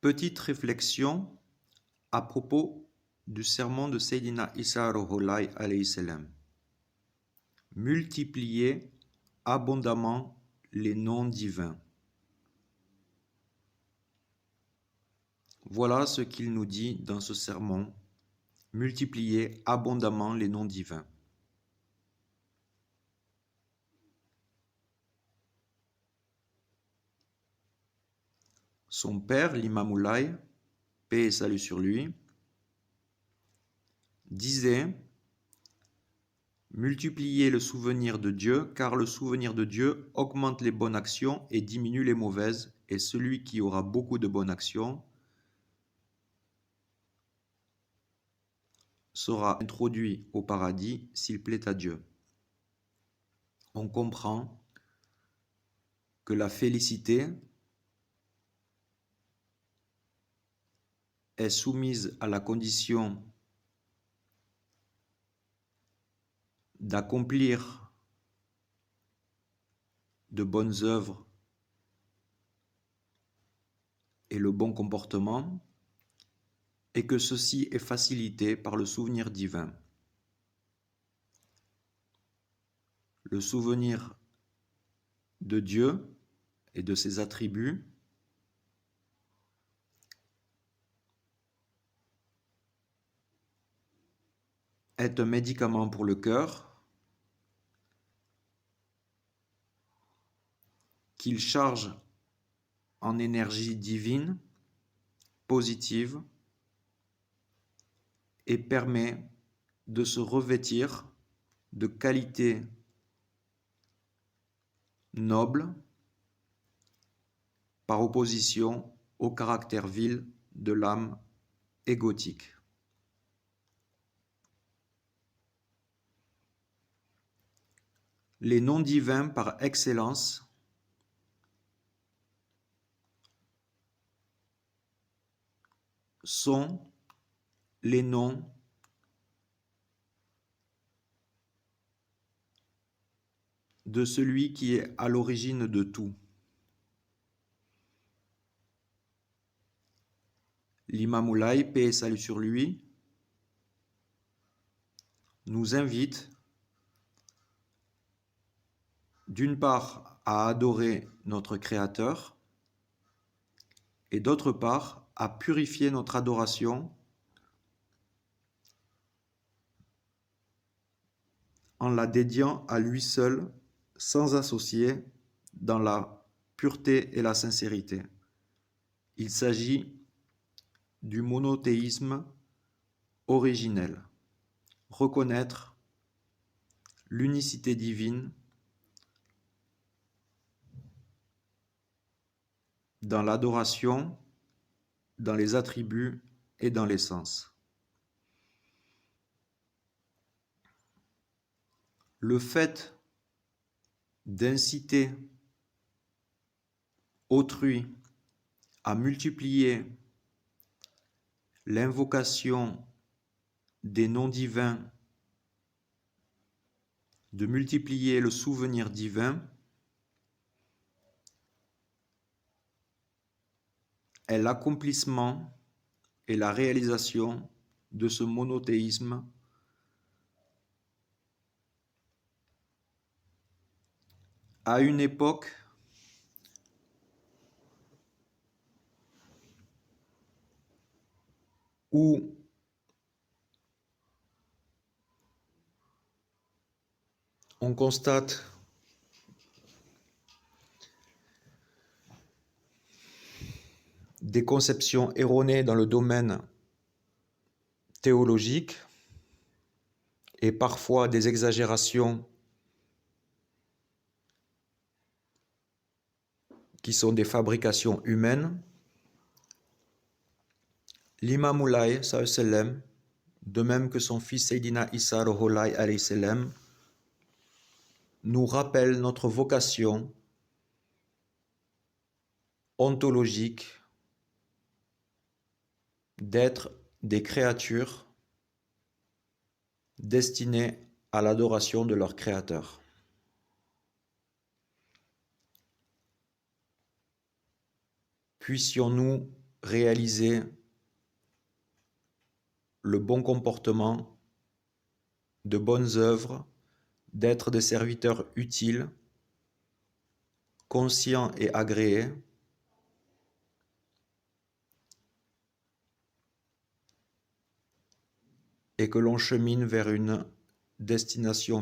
Petite réflexion à propos du sermon de Sayyidina Isa Ruhollah alayhi salam. Multipliez abondamment les noms divins. Voilà ce qu'il nous dit dans ce sermon. Multipliez abondamment les noms divins. Son père, l'imam Moulay, paix et salut sur lui, disait: multipliez le souvenir de Dieu, car le souvenir de Dieu augmente les bonnes actions et diminue les mauvaises, et celui qui aura beaucoup de bonnes actions sera introduit au paradis s'il plaît à Dieu. On comprend que la félicité est soumise à la condition d'accomplir de bonnes œuvres et le bon comportement, et que ceci est facilité par le souvenir divin. Le souvenir de Dieu et de ses attributs est un médicament pour le cœur qu'il charge en énergie divine, positive, et permet de se revêtir de qualités nobles par opposition au caractère vil de l'âme égotique. Les noms divins par excellence sont les noms de celui qui est à l'origine de tout. L'imam Moulay, paix et salut sur lui, nous invite d'une part à adorer notre Créateur et d'autre part à purifier notre adoration en la dédiant à lui seul, sans associer, dans la pureté et la sincérité. Il s'agit du monothéisme originel. Reconnaître l'unicité divine dans l'adoration, dans les attributs et dans l'essence. Le fait d'inciter autrui à multiplier l'invocation des noms divins, de multiplier le souvenir divin, est l'accomplissement et la réalisation de ce monothéisme à une époque où on constate des conceptions erronées dans le domaine théologique et parfois des exagérations qui sont des fabrications humaines. L'imam Moulay, de même que son fils Sayyidina Isa Ruhollah alayhi salam, nous rappelle notre vocation ontologique d'être des créatures destinées à l'adoration de leur Créateur. Puissions-nous réaliser le bon comportement, de bonnes œuvres, d'être des serviteurs utiles, conscients et agréés, et que l'on chemine vers une destination